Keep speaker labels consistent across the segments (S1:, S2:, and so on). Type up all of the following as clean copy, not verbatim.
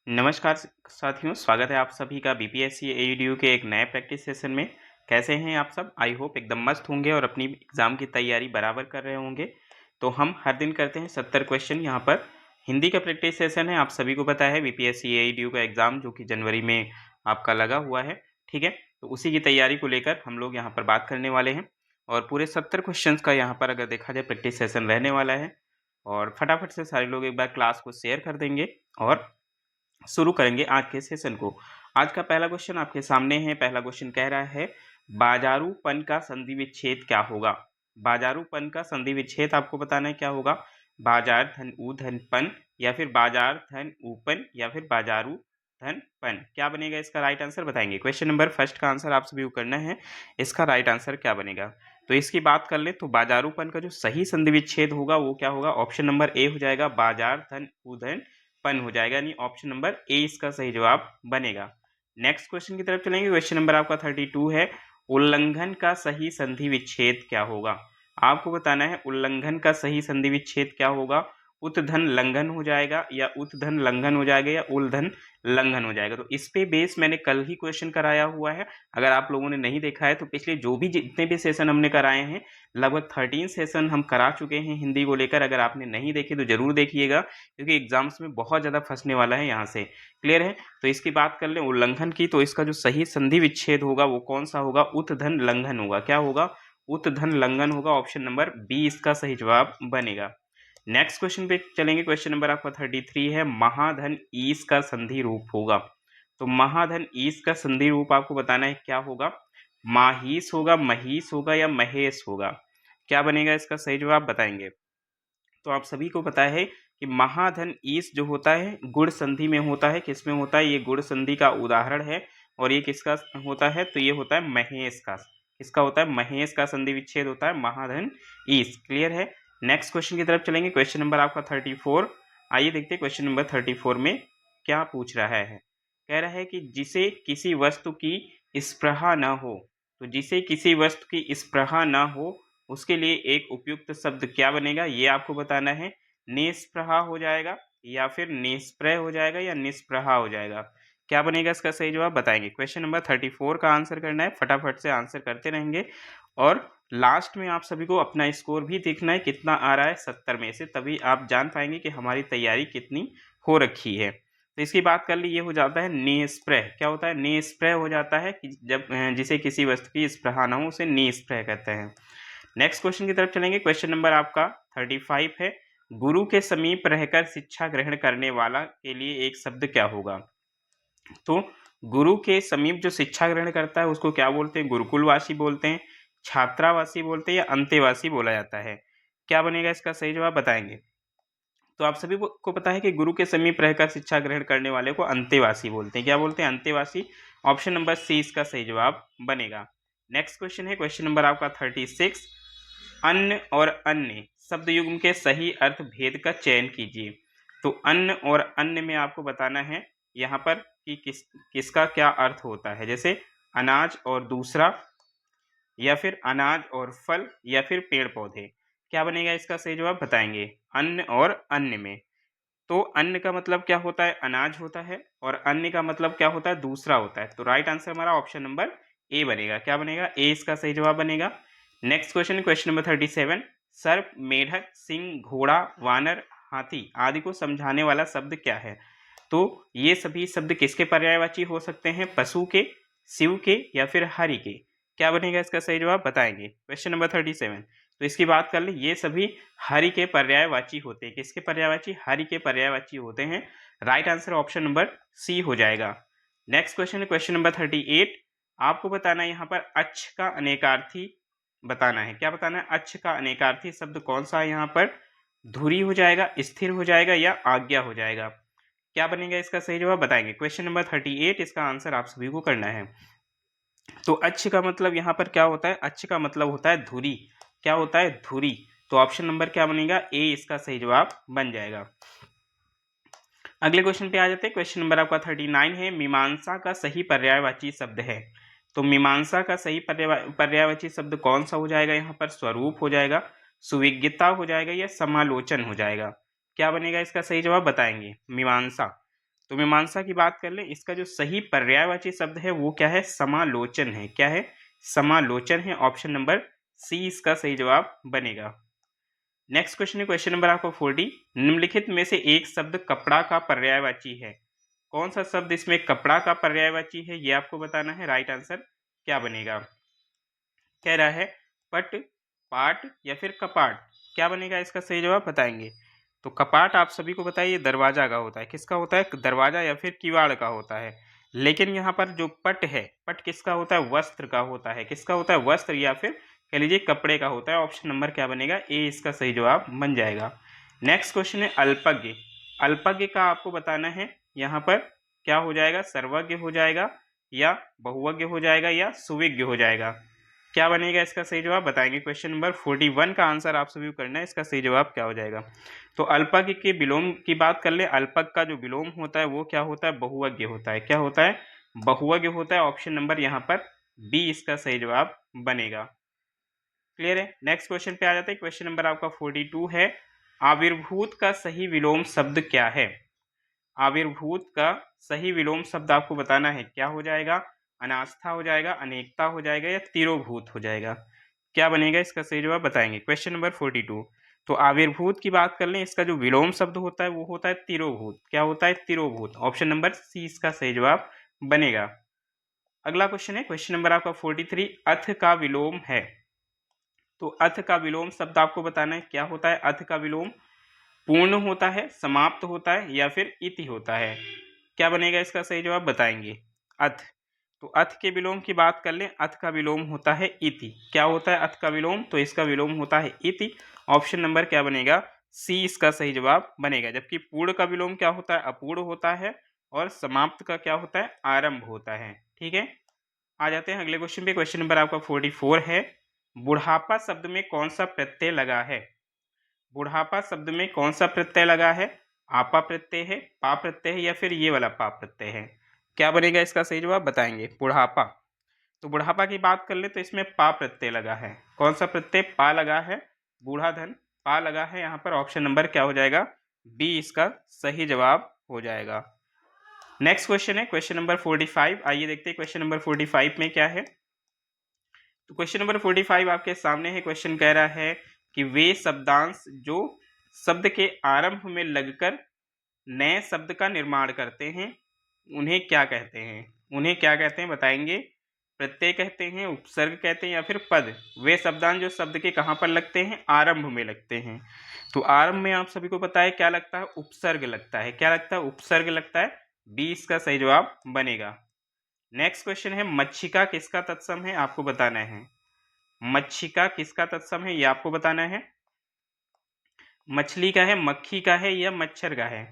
S1: नमस्कार साथियों, स्वागत है आप सभी का बीपीएससी एईडीयू के एक नए प्रैक्टिस सेशन में। कैसे हैं आप सब? आई होप एकदम मस्त होंगे और अपनी एग्ज़ाम की तैयारी बराबर कर रहे होंगे। तो हम हर दिन करते हैं 70 क्वेश्चन यहाँ पर। हिंदी का प्रैक्टिस सेशन है, आप सभी को पता है बीपीएससी एईडीयू का एग्ज़ाम जो कि जनवरी में आपका लगा हुआ है, ठीक है? तो उसी की तैयारी को लेकर हम लोग यहाँ पर बात करने वाले हैं और पूरे 70 क्वेश्चंस का यहाँ पर अगर देखा जाए प्रैक्टिस सेशन रहने वाला है। और फटाफट से सारे लोग एक बार क्लास को शेयर कर देंगे और शुरू करेंगे आज के सेशन को। आज का पहला क्वेश्चन आपके सामने है। पहला क्वेश्चन कह रहा है, बाजारूपन का संधि विच्छेद क्या होगा? बाजारूपन का संधि विच्छेद आपको बताना है क्या होगा? बाजार धन ऊ धन पन, या फिर बाजार धन ऊपन, या फिर बाजारू धन पन। क्या बनेगा इसका राइट आंसर बताएंगे। क्वेश्चन नंबर फर्स्ट का आंसर आप सभी को करना है, इसका राइट आंसर क्या बनेगा। तो इसकी बात कर ले तो बाजारूपन का जो सही संधि विच्छेद होगा वो क्या होगा? ऑप्शन नंबर ए हो जाएगा, बाजार धन ऊ धन पन हो जाएगा, यानी ऑप्शन नंबर ए इसका सही जवाब बनेगा। नेक्स्ट क्वेश्चन की तरफ चलेंगे। क्वेश्चन नंबर आपका 32 है, उल्लंघन का सही संधि विच्छेद क्या होगा? आपको बताना है उल्लंघन का सही संधि विच्छेद क्या होगा। उत्धन लंघन हो जाएगा, या उत्धन लंघन हो जाएगा, या उल्धन लंघन हो जाएगा। तो इस पे बेस मैंने कल ही क्वेश्चन कराया हुआ है। अगर आप लोगों ने नहीं देखा है तो पिछले जो भी जितने भी सेशन हमने कराए हैं, लगभग 13 सेशन हम करा चुके हैं हिंदी को लेकर। अगर आपने नहीं देखे तो जरूर देखिएगा, क्योंकि एग्जाम्स में बहुत ज़्यादा फंसने वाला है यहाँ से। क्लियर है? तो इसकी बात कर लें उल्लंघन की, तो इसका जो सही संधि विच्छेद होगा वो कौन सा होगा? उत्धन लंघन होगा। क्या होगा? उत्धन लंघन होगा। ऑप्शन नंबर बी इसका सही जवाब बनेगा। नेक्स्ट क्वेश्चन पे चलेंगे। क्वेश्चन नंबर आपका 33 है, महाधन ईस का संधि रूप होगा। तो महाधन ईस का संधि रूप आपको बताना है क्या होगा? माहीस होगा, महीस होगा, या महेश होगा। क्या बनेगा इसका सही जवाब बताएंगे। तो आप सभी को पता है कि महाधन ईस जो होता है गुण संधि में होता है। किस में होता है? ये गुण संधि का उदाहरण है। और ये किसका होता है? तो ये होता है महेश का। किसका होता है? महेश का संधि विच्छेद होता है महाधन ईस। क्लियर है? नेक्स्ट क्वेश्चन की तरफ चलेंगे। क्वेश्चन नंबर आपका 34। आइए देखते हैं क्वेश्चन नंबर 34 में क्या पूछ रहा है। कह रहा है कि जिसे किसी वस्तु की स्पृहा न हो, तो जिसे किसी वस्तु की स्पृहा न हो उसके लिए एक उपयुक्त शब्द क्या बनेगा, ये आपको बताना है। निस्पृहा हो जाएगा, या फिर निष्प्रय हो जाएगा, या निष्प्रहा हो जाएगा। क्या बनेगा इसका सही जवाब बताएंगे। क्वेश्चन नंबर 34 का आंसर करना है। फटाफट से आंसर करते रहेंगे और लास्ट में आप सभी को अपना स्कोर भी देखना है कितना आ रहा है 70 में से, तभी आप जान पाएंगे कि हमारी तैयारी कितनी हो रखी है। तो इसकी बात कर ली, ये हो जाता है निष्प्रय। क्या होता है? निष्प्रय हो जाता है कि जब जिसे किसी वस्तु की स्पृहा ना हो उसे निष्प्रय कहते हैं। नेक्स्ट क्वेश्चन की तरफ चलेंगे। क्वेश्चन नंबर आपका 35 है, गुरु के समीप रहकर शिक्षा ग्रहण करने वाला के लिए एक शब्द क्या होगा? तो गुरु के समीप जो शिक्षा ग्रहण करता है उसको क्या बोलते हैं? गुरुकुलवासी बोलते हैं, छात्रावासी बोलते हैं, या अंतेवासी बोला जाता है। क्या बनेगा इसका सही जवाब बताएंगे। तो आप सभी को पता है कि गुरु के समीप रहकर शिक्षा ग्रहण करने वाले को अंतेवासी बोलते हैं। क्या बोलते हैं? अंतेवासी। ऑप्शन नंबर सी इसका सही जवाब बनेगा। नेक्स्ट क्वेश्चन है क्वेश्चन नंबर आपका 36, अन्न और अन्य शब्द युग्म के सही अर्थ भेद का चयन कीजिए। तो अन्न और अन्य में आपको बताना है यहाँ पर कि किसका क्या अर्थ होता है। जैसे अनाज और दूसरा, या फिर अनाज और फल, या फिर पेड़ पौधे। क्या बनेगा इसका सही जवाब बताएंगे। अन्न और अन्य में तो अन्न का मतलब क्या होता है? अनाज होता है, और अन्य का मतलब क्या होता है? दूसरा होता है। तो राइट आंसर हमारा ऑप्शन नंबर ए बनेगा। क्या बनेगा? ए इसका सही जवाब बनेगा। नेक्स्ट क्वेश्चन, क्वेश्चन नंबर 37, सर्प, मेढक, सिंह, घोड़ा, वानर, हाथी आदि को समझाने वाला शब्द क्या है? तो ये सभी शब्द किसके पर्यायवाची हो सकते हैं? पशु के, शिव के, या फिर हरि के। क्या बनेगा इसका सही जवाब बताएंगे। Question number 37। तो इसकी बात कर ले, ये सभी हरि के पर्यायवाची होते हैं। किसके पर्यायवाची? हरि के पर्यायवाची होते हैं। Right answer option number C हो जाएगा। नेक्स्ट क्वेश्चन है क्वेश्चन नंबर 38। आपको बताना है यहाँ पर अच्छ का अनेकार्थी बताना है। क्या बताना है? अच्छ का अनेकार्थी शब्द कौन सा है यहाँ पर? धुरी हो जाएगा, स्थिर हो जाएगा, या आज्ञा हो जाएगा। क्या बनेगा इसका सही जवाब बताएंगे। क्वेश्चन नंबर 38 इसका आंसर आप सभी को करना है। तो अच्छ का मतलब यहाँ पर क्या होता है? अच्छ का मतलब होता है धुरी। क्या होता है? धुरी। तो ऑप्शन नंबर क्या बनेगा? ए इसका सही जवाब बन जाएगा। अगले क्वेश्चन पे आ जाते हैं। क्वेश्चन नंबर आपका 39 है, मीमांसा का सही पर्यायवाची शब्द है। तो मीमांसा का सही पर्यायवाची शब्द कौन सा हो जाएगा? यहाँ पर स्वरूप हो जाएगा, सुविज्ञता हो जाएगा, या समालोचन हो जाएगा। क्या बनेगा इसका सही जवाब बताएंगे। मीमांसा तो मीमांसा की बात कर लें, इसका जो सही पर्यायवाची शब्द है वो क्या है, समालोचन है। क्या है, समालोचन है। ऑप्शन नंबर सी इसका सही जवाब बनेगा। नेक्स्ट क्वेश्चन है, क्वेश्चन नंबर आपको 40, निम्नलिखित में से एक शब्द कपड़ा का पर्यायवाची है। कौन सा शब्द इसमें कपड़ा का पर्यायवाची है, ये आपको बताना है। राइट आंसर क्या बनेगा। कह रहा है पट, पाट या फिर कपाट, क्या बनेगा इसका सही जवाब बताएंगे। तो कपाट आप सभी को बताइए दरवाजा का होता है। किसका होता है, दरवाजा या फिर किवाड़ का होता है। लेकिन यहाँ पर जो पट है, पट किसका होता है, वस्त्र का होता है। किसका होता है, वस्त्र या फिर कह लीजिए कपड़े का होता है। ऑप्शन नंबर क्या बनेगा, ए इसका सही जवाब बन जाएगा। नेक्स्ट क्वेश्चन है अल्पज्ञ। अल्पज्ञ का आपको बताना है, यहाँ पर क्या हो जाएगा, सर्वज्ञ हो जाएगा या बहुवज्ञ हो जाएगा या सुविज्ञ हो जाएगा। क्या बनेगा इसका सही जवाब बताएंगे। क्वेश्चन नंबर 41 का आंसर आप सभी को करना है, इसका सही जवाब क्या हो जाएगा। तो अल्पज्ञ के विलोम की बात कर ले, अल्पज्ञ का जो विलोम होता है वो क्या होता है, बहुवज्ञ होता है। क्या होता है, बहुवज्ञ होता है। ऑप्शन नंबर यहाँ पर बी इसका सही जवाब बनेगा। क्लियर है। नेक्स्ट क्वेश्चन पे आ जाते हैं। क्वेश्चन नंबर आपका 42 है, आविर्भूत का सही विलोम शब्द क्या है। आविर्भूत का सही विलोम शब्द आपको बताना है। क्या हो जाएगा, अनास्था हो जाएगा, अनेकता हो जाएगा या तिरोभूत हो जाएगा। क्या बनेगा इसका सही जवाब बताएंगे। क्वेश्चन नंबर 42, तो आविर्भूत की बात कर लें, इसका जो विलोम शब्द होता है वो होता है तिरोभूत। क्या होता है, तिरोभूत। ऑप्शन नंबर सी इसका सही जवाब बनेगा। अगला क्वेश्चन है, क्वेश्चन नंबर आपका 43, अथ का विलोम है। तो अथ का विलोम शब्द आपको बताना है। क्या होता है, अथ का विलोम पूर्ण होता है, समाप्त होता है या फिर इति होता है। क्या बनेगा इसका सही जवाब बताएंगे। अथ, तो अथ के विलोम की बात कर लें, अथ का विलोम होता है इति। क्या होता है अथ का विलोम, तो इसका विलोम होता है इति। ऑप्शन नंबर क्या बनेगा, सी इसका सही जवाब बनेगा। जबकि पूर्ण का विलोम क्या होता है, अपूर्ण होता है, और समाप्त का क्या होता है, आरंभ होता है। ठीक है, आ जाते हैं अगले क्वेश्चन पे। क्वेश्चन नंबर आपका 44 है, बुढ़ापा शब्द में कौन सा प्रत्यय लगा है। बुढ़ापा शब्द में कौन सा प्रत्यय लगा है, आपा प्रत्यय है, पा प्रत्यय है या फिर ये वाला पा प्रत्यय है। क्या बनेगा इसका सही जवाब बताएंगे। बुढ़ापा, तो बुढ़ापा की बात कर ले तो इसमें पा प्रत्यय लगा है। कौन सा प्रत्यय, पा लगा है। बूढ़ा धन पा लगा है यहाँ पर। ऑप्शन नंबर क्या हो जाएगा, बी इसका सही जवाब हो जाएगा। नेक्स्ट क्वेश्चन है, क्वेश्चन नंबर 45। आइए देखते हैं क्वेश्चन नंबर 45 में क्या है। तो क्वेश्चन नंबर 45 आपके सामने है। क्वेश्चन कह रहा है कि वे शब्दांश जो शब्द के आरंभ में लगकर नए शब्द का निर्माण करते हैं उन्हें क्या कहते हैं। उन्हें क्या कहते हैं बताएंगे। प्रत्यय कहते हैं, उपसर्ग कहते हैं या फिर पद। वे शब्दांश जो शब्द के कहाँ पर लगते हैं, आरंभ में लगते हैं। तो आरंभ में आप सभी को पता है क्या लगता है, उपसर्ग लगता है। क्या लगता है, उपसर्ग लगता है। बी इसका सही जवाब बनेगा। नेक्स्ट क्वेश्चन है, मच्छिका किसका तत्सम है, आपको बताना है। मच्छिका किसका तत्सम है ये आपको बताना है। मछली का है, मक्खी का है या मच्छर का है।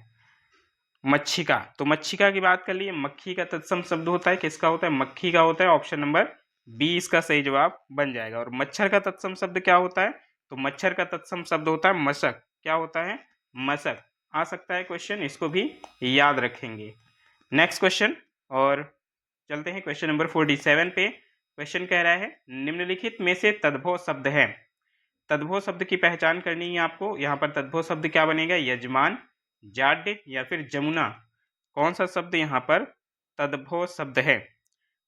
S1: मच्छिका, तो मच्छिका की बात कर लिए, मक्खी का तत्सम शब्द होता है। किसका होता है, मक्खी का होता है। ऑप्शन नंबर बी इसका सही जवाब बन जाएगा। और मच्छर का तत्सम शब्द क्या होता है, तो मच्छर का तत्सम शब्द होता है मशक। क्या होता है, मशक। आ सकता है क्वेश्चन, इसको भी याद रखेंगे। नेक्स्ट क्वेश्चन और चलते हैं क्वेश्चन नंबर 47 पे। क्वेश्चन कह रहा है, निम्नलिखित में से तद्भव शब्द है। तद्भव शब्द की पहचान करनी है आपको। यहाँ पर तद्भव शब्द क्या बनेगा, यजमान, जाड्य या फिर जमुना। कौन सा शब्द यहाँ पर तद्भव शब्द है।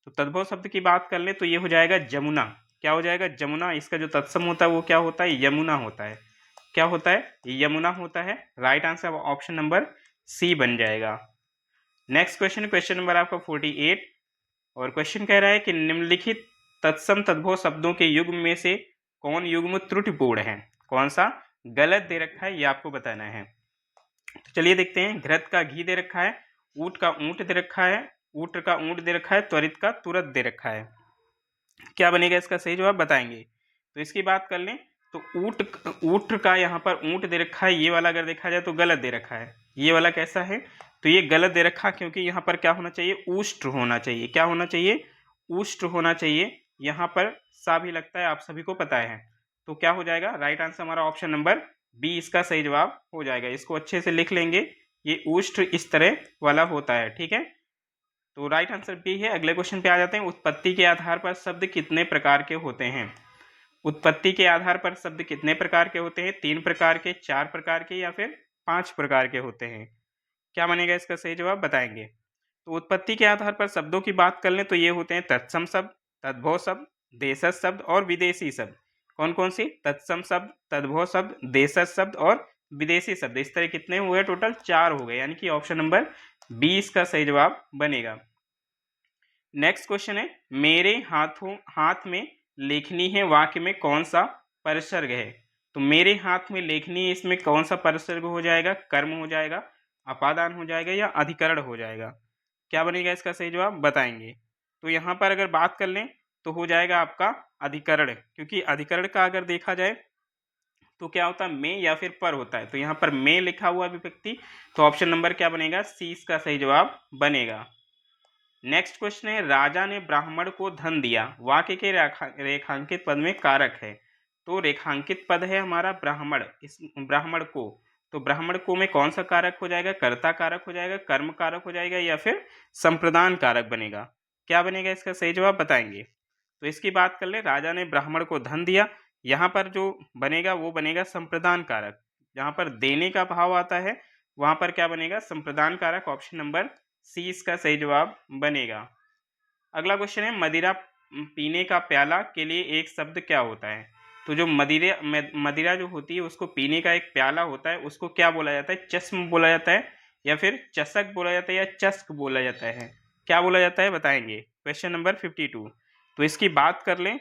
S1: तो तद्भव शब्द की बात कर ले तो ये हो जाएगा जमुना। क्या हो जाएगा, जमुना। इसका जो तत्सम होता है वो क्या होता है, यमुना होता है। क्या होता है, यमुना होता है। Right answer option number C बन जाएगा। नेक्स्ट क्वेश्चन, क्वेश्चन नंबर आपका 48 और क्वेश्चन कह रहा है कि निम्नलिखित तत्सम तद्भव शब्दों के युग्म में से कौन युग्म त्रुटिपूर्ण है। कौन सा गलत दे रखा है ये आपको बताना है। तो चलिए देखते हैं। घृत का घी दे रखा है, ऊँट का ऊँट दे रखा है, ऊँट का ऊँट दे रखा है, त्वरित का तुरत दे रखा है। क्या बनेगा इसका सही जवाब बताएंगे। तो इसकी बात कर लें तो ऊँट का यहाँ पर ऊँट दे रखा है, ये वाला अगर देखा जाए तो गलत दे रखा है। ये वाला कैसा है, तो ये गलत दे रखा क्योंकि यहाँ पर क्या होना चाहिए, ऊष्ट होना चाहिए। क्या होना चाहिए, ऊष्ट होना चाहिए। यहाँ पर सा भी लगता है, आप सभी को पता है। तो क्या हो जाएगा, राइट आंसर हमारा ऑप्शन नंबर बी इसका सही जवाब हो जाएगा। इसको अच्छे से लिख लेंगे, ये ऊष्ट इस तरह वाला होता है। ठीक है, तो राइट आंसर बी है। अगले क्वेश्चन पे आ जाते हैं। उत्पत्ति के आधार पर शब्द कितने प्रकार के होते हैं। उत्पत्ति के आधार पर शब्द कितने प्रकार के होते हैं, 3 प्रकार के, 4 प्रकार के या फिर 5 प्रकार के होते हैं। क्या बनेगा इसका सही जवाब बताएंगे। तो उत्पत्ति के आधार पर शब्दों की बात कर लें तो ये होते हैं तत्सम शब्द, तद्भव शब्द, देशज शब्द और विदेशी शब्द। कौन कौन सी? तत्सम शब्द, तद्भव शब्द, देशज शब्द और विदेशी शब्द। इस तरह कितने हुए? टोटल 4 हो गए, यानी कि ऑप्शन नंबर 20 का सही जवाब बनेगा। नेक्स्ट क्वेश्चन है, मेरे हाथ में लेखनी है वाक्य में कौन सा परसर्ग है? तो मेरे हाथ में लेखनी है, इसमें कौन सा परसर्ग हो जाएगा? कर्म हो जाएगा, अपादान हो जाएगा या अधिकरण हो जाएगा? क्या बनेगा इसका सही जवाब बताएंगे। तो यहाँ पर अगर बात कर लें तो हो जाएगा आपका अधिकरण, क्योंकि अधिकरण का अगर देखा जाए तो क्या होता है? में या फिर पर होता है। तो यहाँ पर में लिखा हुआ विभक्ति, तो ऑप्शन नंबर क्या बनेगा? सी इसका सही जवाब बनेगा। नेक्स्ट क्वेश्चन है, राजा ने ब्राह्मण को धन दिया, वाक्य के रेखांकित पद में कारक है। तो रेखांकित पद है हमारा ब्राह्मण, इस ब्राह्मण को, तो ब्राह्मण को में कौन सा कारक हो जाएगा? कर्ता कारक हो जाएगा, कर्म कारक हो जाएगा या फिर संप्रदान कारक बनेगा? क्या बनेगा इसका सही जवाब बताएंगे। तो इसकी बात कर ले, राजा ने ब्राह्मण को धन दिया, यहाँ पर जो बनेगा वो बनेगा संप्रदान कारक। जहाँ पर देने का भाव आता है वहां पर क्या बनेगा? संप्रदान कारक। ऑप्शन नंबर सी इसका सही जवाब बनेगा। अगला क्वेश्चन है, मदिरा पीने का प्याला के लिए एक शब्द क्या होता है? तो जो मदिरा जो होती है उसको पीने का एक प्याला होता है, उसको क्या बोला जाता है? चश्म बोला जाता है या फिर चषक बोला जाता है या चस्क बोला जाता है? क्या बोला जाता है बताएंगे। Question number 52। तो इसकी बात कर लें,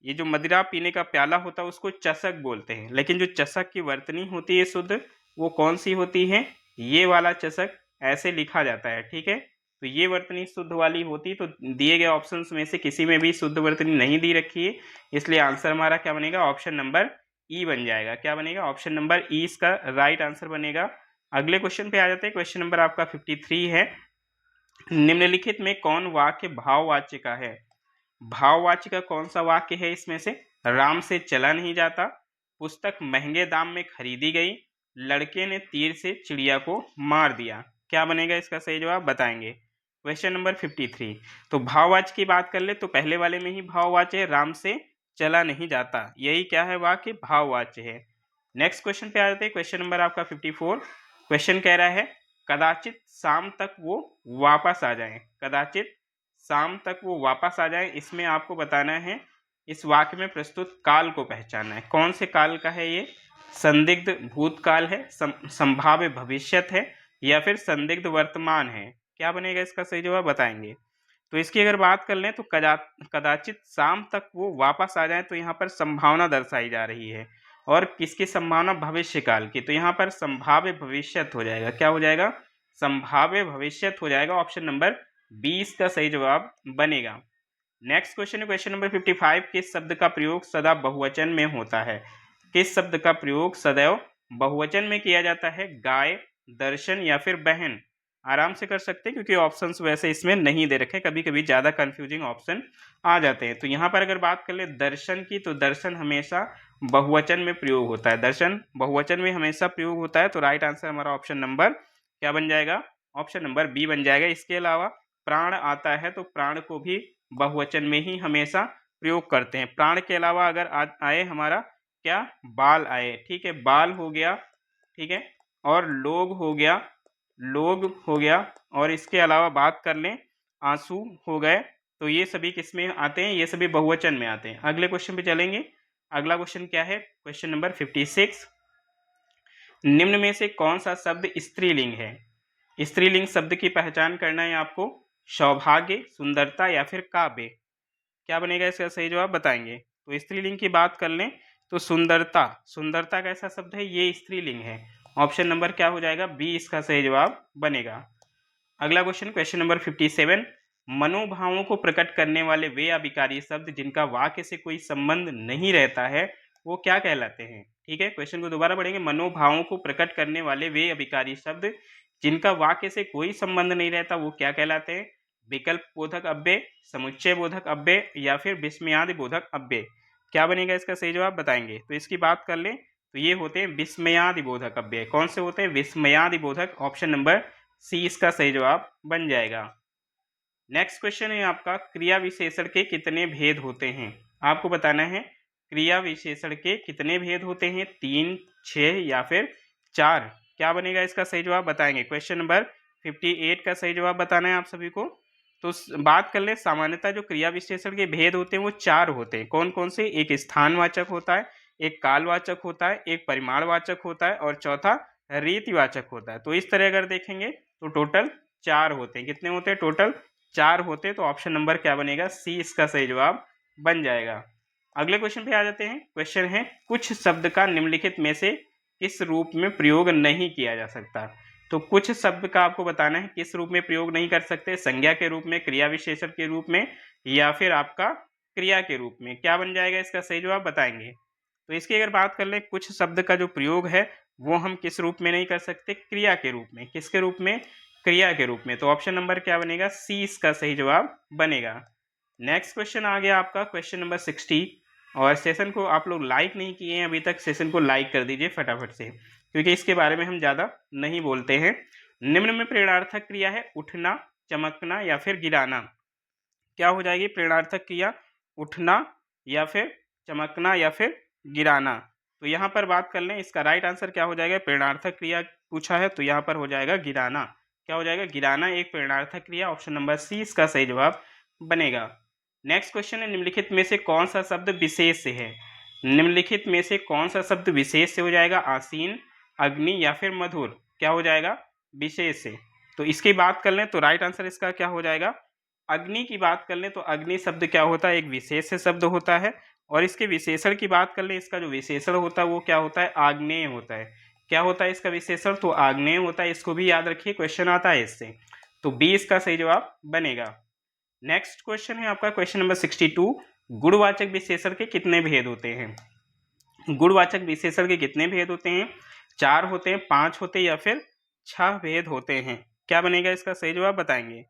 S1: ये जो मदिरा पीने का प्याला होता है उसको चषक बोलते हैं, लेकिन जो चषक की वर्तनी होती है शुद्ध, वो कौन सी होती है? ये वाला चषक ऐसे लिखा जाता है, ठीक है। तो ये वर्तनी शुद्ध वाली होती, तो दिए गए ऑप्शंस में से किसी में भी शुद्ध वर्तनी नहीं दी रखी है, इसलिए आंसर हमारा क्या बनेगा? ऑप्शन नंबर ई बन जाएगा। क्या बनेगा? ऑप्शन नंबर ई इसका राइट आंसर बनेगा। अगले क्वेश्चन पे आ जाते हैं। क्वेश्चन नंबर आपका 53 है, निम्नलिखित में कौन वाक्य भाववाच्य का है? भाववाच्य का कौन सा वाक्य है इसमें से? राम से चला नहीं जाता, पुस्तक महंगे दाम में खरीदी गई, लड़के ने तीर से चिड़िया को मार दिया। क्या बनेगा इसका सही जवाब बताएंगे। Question number 53। तो भाववाच्य की बात कर ले तो पहले वाले में ही भाववाच्य है, राम से चला नहीं जाता, यही क्या है? वाक्य भाववाच्य है। नेक्स्ट क्वेश्चन पे आ जाते हैं। क्वेश्चन नंबर आपका 54। क्वेश्चन कह रहा है, कदाचित शाम तक वो वापस आ जाए। कदाचित शाम तक वो वापस आ जाए, इसमें आपको बताना है, इस वाक्य में प्रस्तुत काल को पहचानना है। कौन से काल का है ये? संदिग्ध भूतकाल है, संभाव्य भविष्यत है या फिर संदिग्ध वर्तमान है? क्या बनेगा इसका सही जवाब बताएंगे। तो इसकी अगर बात कर लें तो कदाचित शाम तक वो वापस आ जाए, तो यहाँ पर संभावना दर्शाई जा रही है, और किसकी संभावना? भविष्य काल की, तो यहाँ पर संभाव्य भविष्यत हो जाएगा। क्या हो जाएगा? संभाव्य भविष्यत हो जाएगा। ऑप्शन नंबर 20 का सही जवाब बनेगा। नेक्स्ट क्वेश्चन है, क्वेश्चन नंबर 55। किस शब्द का प्रयोग सदा बहुवचन में होता है? किस शब्द का प्रयोग सदैव बहुवचन में किया जाता है? गाय, दर्शन या फिर बहन? आराम से कर सकते हैं क्योंकि ऑप्शंस वैसे इसमें नहीं दे रखे, कभी कभी ज़्यादा कंफ्यूजिंग ऑप्शन आ जाते हैं। तो यहाँ पर अगर बात कर ले दर्शन की, तो दर्शन हमेशा बहुवचन में प्रयोग होता है, दर्शन बहुवचन में हमेशा प्रयोग होता है। तो राइट आंसर हमारा ऑप्शन नंबर क्या बन जाएगा? ऑप्शन नंबर बी बन जाएगा। इसके अलावा प्राण आता है, तो प्राण को भी बहुवचन में ही हमेशा प्रयोग करते हैं। प्राण के अलावा अगर आए हमारा क्या? बाल आए, ठीक है, बाल हो गया, ठीक है, और लोग हो गया, लोग हो गया, और इसके अलावा बात कर लें आंसू हो गए, तो ये सभी किस में आते हैं? ये सभी बहुवचन में आते हैं। अगले क्वेश्चन पे चलेंगे। अगला क्वेश्चन क्या है? Question number 56। निम्न में से कौन सा शब्द स्त्रीलिंग है? स्त्रीलिंग शब्द की पहचान करना है आपको। सौभाग्य, सुंदरता या फिर काव्य? क्या बनेगा इसका सही जवाब बताएंगे। तो स्त्रीलिंग की बात कर लें तो सुंदरता, सुंदरता कैसा शब्द है? ये स्त्रीलिंग है। ऑप्शन नंबर क्या हो जाएगा? बी इसका सही जवाब बनेगा। अगला क्वेश्चन, क्वेश्चन नंबर 57। मनोभावों को प्रकट करने वाले वे अभिकारी शब्द जिनका वाक्य से कोई संबंध नहीं रहता है, वो क्या कहलाते हैं? ठीक है, क्वेश्चन को दोबारा पढ़ेंगे। मनोभावों को प्रकट करने वाले वे अभिकारी शब्द जिनका वाक्य से कोई संबंध नहीं रहता, वो क्या कहलाते हैं? विकल्प बोधक अव्यय, समुच्चय बोधक अव्यय या फिर विस्मयादि बोधक अव्यय? क्या बनेगा इसका सही जवाब बताएंगे। तो इसकी बात कर लें तो ये होते हैं विस्मयादि बोधक अव्यय। कौन से होते हैं? विस्मयादि बोधक। ऑप्शन नंबर सी इसका सही जवाब बन जाएगा। नेक्स्ट क्वेश्चन है आपका, क्रिया विशेषण के कितने भेद होते हैं? आपको बताना है क्रिया विशेषण के कितने भेद होते हैं, 3, 6 या फिर 4? क्या बनेगा इसका सही जवाब बताएंगे। क्वेश्चन नंबर 58 का सही जवाब बताना है आप सभी को। तो बात कर ले, सामान्यतः जो क्रिया विशेषण के भेद होते हैं वो 4 होते हैं। कौन कौन से? एक स्थानवाचक होता है, एक कालवाचक होता है, एक परिमाणवाचक होता है और चौथा रीतिवाचक होता है। तो इस तरह अगर देखेंगे तो टोटल 4 होते हैं। कितने होते हैं? टोटल 4 होते हैं। तो ऑप्शन नंबर क्या बनेगा? सी इसका सही जवाब बन जाएगा। अगले क्वेश्चन पे आ जाते हैं। क्वेश्चन है, कुछ शब्द का निम्नलिखित में से किस रूप में प्रयोग नहीं किया जा सकता? तो कुछ शब्द का आपको बताना है किस रूप में प्रयोग नहीं कर सकते। संज्ञा के रूप में, क्रिया विशेषण के रूप में, या फिर आपका क्रिया के रूप में। क्या बन जाएगा इसका सही जवाब बताएंगे। तो इसकी अगर बात कर ले, कुछ शब्द का जो प्रयोग है वो हम किस रूप में नहीं कर सकते? क्रिया के रूप में। किसके रूप में? क्रिया के रूप में। तो ऑप्शन नंबर क्या बनेगा? सी इसका सही जवाब बनेगा। नेक्स्ट क्वेश्चन आ गया आपका क्वेश्चन नंबर 60। और सेशन को आप लोग लाइक नहीं किए हैं अभी तक, सेशन को लाइक कर दीजिए फटाफट से, क्योंकि इसके बारे में हम ज़्यादा नहीं बोलते हैं। निम्न में प्रेरणार्थक क्रिया है उठना, चमकना या फिर गिराना। क्या हो जाएगी प्रेरणार्थक क्रिया? उठना या फिर चमकना या फिर गिराना। तो यहाँ पर बात कर लें, इसका राइट आंसर क्या हो जाएगा? प्रेरणार्थक क्रिया पूछा है तो यहाँ पर हो जाएगा गिराना। क्या हो जाएगा? गिराना एक प्रेरणार्थक क्रिया। ऑप्शन नंबर सी इसका सही जवाब बनेगा। नेक्स्ट क्वेश्चन है, निम्नलिखित में से कौन सा शब्द विशेष से है? निम्नलिखित में से कौन सा शब्द विशेष से हो जाएगा? आसीन, अग्नि या फिर मधुर। क्या हो जाएगा? विशेष से। तो इसकी बात कर लें तो राइट आंसर इसका क्या हो जाएगा? अग्नि की बात कर लें तो अग्नि शब्द क्या होता है? एक विशेष से शब्द होता है। और इसके विशेषण की बात कर लें, इसका जो विशेषण होता है वो क्या होता है? आग्नेय होता है। क्या होता है इसका विशेषण? तो आग्नेय होता है। इसको भी याद रखिए, क्वेश्चन आता है इससे। तो बी इसका सही जवाब बनेगा। नेक्स्ट क्वेश्चन है आपका क्वेश्चन नंबर 62। गुणवाचक विशेषण के कितने भेद होते हैं? गुणवाचक विशेषण के कितने भेद होते हैं? 4 होते हैं, 5 होते हैं या फिर 6 भेद होते हैं। क्या बनेगा इसका सही जवाब बताएंगे।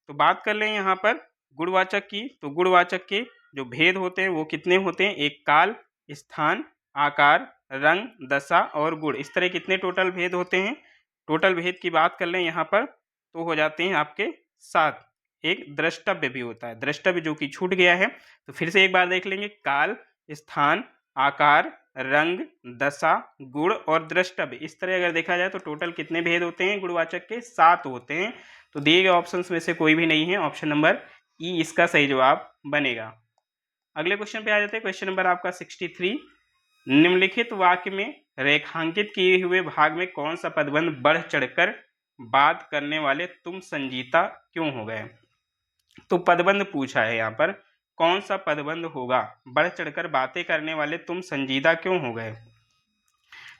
S1: तो बात कर लें यहाँ पर गुणवाचक की, तो गुणवाचक के जो भेद होते हैं वो कितने होते हैं? एक काल, स्थान, आकार, रंग, दशा और गुण। इस तरह कितने टोटल भेद होते हैं? टोटल भेद की बात कर लें यहाँ पर तो हो जाते हैं आपके 7। एक द्रष्टव्य भी होता है, द्रष्टव्य जो कि छूट गया है। तो फिर से एक बार देख लेंगे, काल, स्थान, आकार, रंग, दशा, गुण और द्रष्टव्य। इस तरह अगर देखा जाए तो टोटल कितने भेद होते हैं गुणवाचक के? 7 होते हैं। तो दिए गए ऑप्शंस में से कोई भी नहीं है। ऑप्शन नंबर ई इसका सही जवाब बनेगा। अगले क्वेश्चन पे आ जाते हैं। क्वेश्चन नंबर आपका 63। निम्नलिखित वाक्य में रेखांकित किए हुए भाग में कौन सा पदबंध बढ़ चढ़कर बात करने वाले तुम संजीता क्यों हो गए? तो पदबंध पूछा है यहाँ पर, कौन सा पदबंध होगा? बढ़ चढ़कर बातें करने वाले तुम संजीदा क्यों हो गए?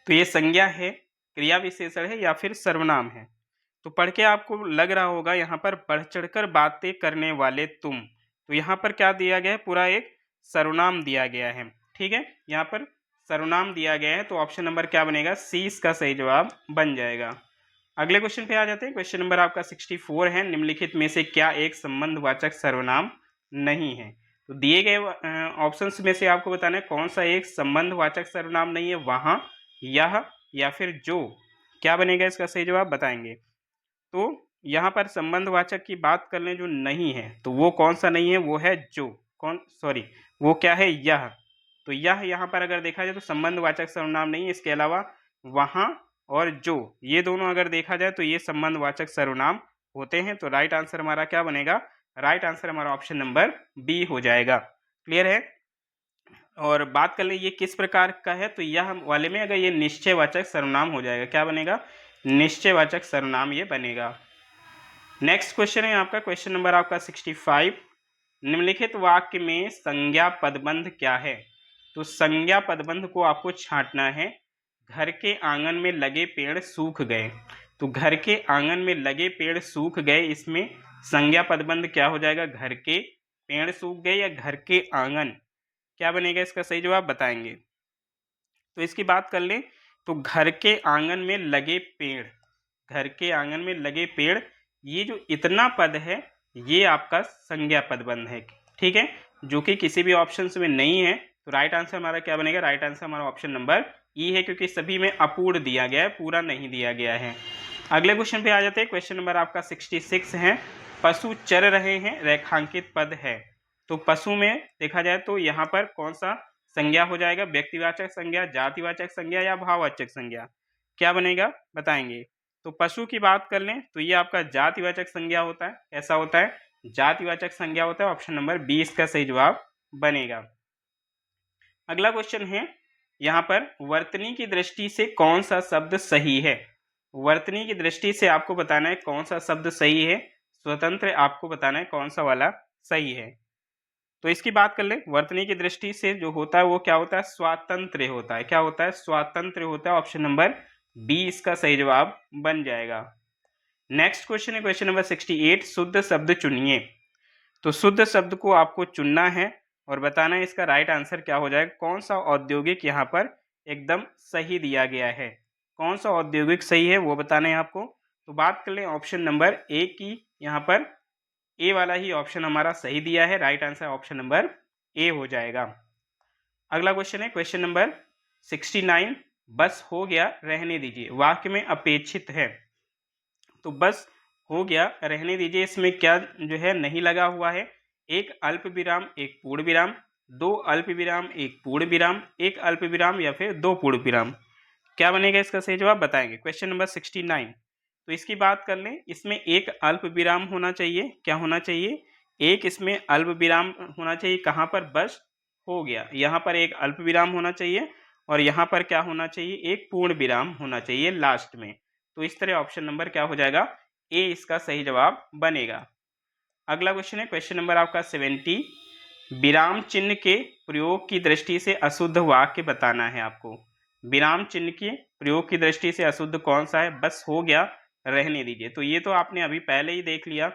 S1: तो ये संज्ञा है, क्रिया विशेषण है या फिर सर्वनाम है? तो पढ़ के आपको लग रहा होगा यहाँ पर बढ़ चढ़कर बातें करने वाले तुम। तो यहाँ पर क्या दिया गया है? पूरा एक सर्वनाम दिया गया है। ठीक है, यहाँ पर सर्वनाम दिया गया है। तो ऑप्शन नंबर क्या बनेगा? सी इसका सही जवाब बन जाएगा। अगले क्वेश्चन पे आ जाते हैं। क्वेश्चन नंबर आपका 64 है। निम्नलिखित में से क्या एक संबंधवाचक सर्वनाम नहीं है? तो दिए गए ऑप्शंस में से आपको बताना है कौन सा एक संबंधवाचक सर्वनाम नहीं है। वहाँ, यह या फिर जो। क्या बनेगा इसका सही जवाब बताएंगे। तो यहाँ पर संबंधवाचक की बात कर लें जो नहीं है, तो वो कौन सा नहीं है? वो है जो। वो क्या है? यह। तो यह यहाँ पर अगर देखा जाए तो संबंधवाचक सर्वनाम नहीं है। इसके अलावा वहाँ और जो, ये दोनों अगर देखा जाए तो ये संबंधवाचक सर्वनाम होते हैं। तो राइट आंसर हमारा क्या बनेगा? राइट आंसर हमारा ऑप्शन नंबर बी हो जाएगा। क्लियर है? और बात कर ले ये किस प्रकार का है, तो यह वाले में अगर ये निश्चयवाचक सर्वनाम हो जाएगा। क्या बनेगा? निश्चयवाचक सर्वनाम ये बनेगा। नेक्स्ट क्वेश्चन है आपका क्वेश्चन नंबर आपका 65। निम्नलिखित वाक्य में संज्ञा पदबंध क्या है? तो संज्ञा पदबंध को आपको छांटना है। घर के आंगन में लगे पेड़ सूख गए। तो घर के आंगन में लगे पेड़ सूख गए, इसमें संज्ञा पदबंध क्या हो जाएगा? घर के पेड़ सूख गए या घर के आंगन। क्या बनेगा इसका सही जवाब बताएंगे। तो इसकी बात कर लें तो घर के आंगन में लगे पेड़, घर के आंगन में लगे पेड़, ये जो इतना पद है ये आपका संज्ञा पदबंध है। ठीक है, जो कि किसी भी ऑप्शन में नहीं है। तो राइट आंसर हमारा क्या बनेगा? राइट आंसर हमारा ऑप्शन नंबर ई है, क्योंकि सभी में अपूर्ण दिया गया है, पूरा नहीं दिया गया है। अगले क्वेश्चन पे आ जाते हैं। क्वेश्चन नंबर आपका 66 है। पशु चर रहे हैं, रेखांकित पद है। तो पशु में देखा जाए तो यहाँ पर कौन सा संज्ञा हो जाएगा? व्यक्तिवाचक संज्ञा, जातिवाचक संज्ञा या भाववाचक संज्ञा। क्या बनेगा बताएंगे। तो पशु की बात कर लें तो ये आपका जातिवाचक संज्ञा होता है। कैसा होता है? जातिवाचक संज्ञा होता है। ऑप्शन नंबर बी इसका सही जवाब बनेगा। अगला क्वेश्चन है यहाँ पर, वर्तनी की दृष्टि से कौन सा शब्द सही है? वर्तनी की दृष्टि से आपको बताना है कौन सा शब्द सही है, स्वतंत्र आपको बताना है कौन सा वाला सही है। तो इसकी बात कर ले, वर्तनी की दृष्टि से जो होता है वो क्या होता है? स्वातंत्र्य होता है। क्या होता है? स्वातंत्र्य होता है। ऑप्शन नंबर बी इसका सही जवाब बन जाएगा। नेक्स्ट क्वेश्चन है क्वेश्चन नंबर 68, शुद्ध शब्द चुनिए। तो शुद्ध शब्द को आपको चुनना है और बताना है इसका राइट आंसर क्या हो जाएगा। कौन सा औद्योगिक यहाँ पर एकदम सही दिया गया है, कौन सा औद्योगिक सही है वो बताना है आपको। तो बात कर लें ऑप्शन नंबर ए की, यहाँ पर ए वाला ही ऑप्शन हमारा सही दिया है। Right answer option number A हो जाएगा। अगला क्वेश्चन है क्वेश्चन नंबर 69, बस हो गया रहने दीजिए वाक्य में अपेक्षित है। तो बस हो गया रहने दीजिए, इसमें क्या जो है नहीं लगा हुआ है? एक अल्प विराम, एक पूर्ण विराम, दो अल्प विराम, एक पूर्ण विराम, एक अल्प विराम या फिर दो पूर्ण विराम। क्या बनेगा इसका सही जवाब बताएंगे। क्वेश्चन नंबर 69, तो इसकी बात कर लें, इसमें एक अल्प विराम होना चाहिए। क्या होना चाहिए? एक इसमें अल्प विराम होना चाहिए। कहाँ पर? बस हो गया, यहाँ पर एक अल्प विराम होना चाहिए और यहाँ पर क्या होना चाहिए? एक पूर्ण विराम होना चाहिए लास्ट में। तो इस तरह ऑप्शन नंबर क्या हो जाएगा? ए इसका सही जवाब बनेगा। अगला क्वेश्चन है क्वेश्चन नंबर आपका 70, विराम चिन्ह के प्रयोग की दृष्टि से अशुद्ध वाक्य बताना है आपको। विराम चिन्ह के प्रयोग की दृष्टि से अशुद्ध कौन सा है? बस हो गया रहने दीजिए, तो ये तो आपने अभी पहले ही देख लिया।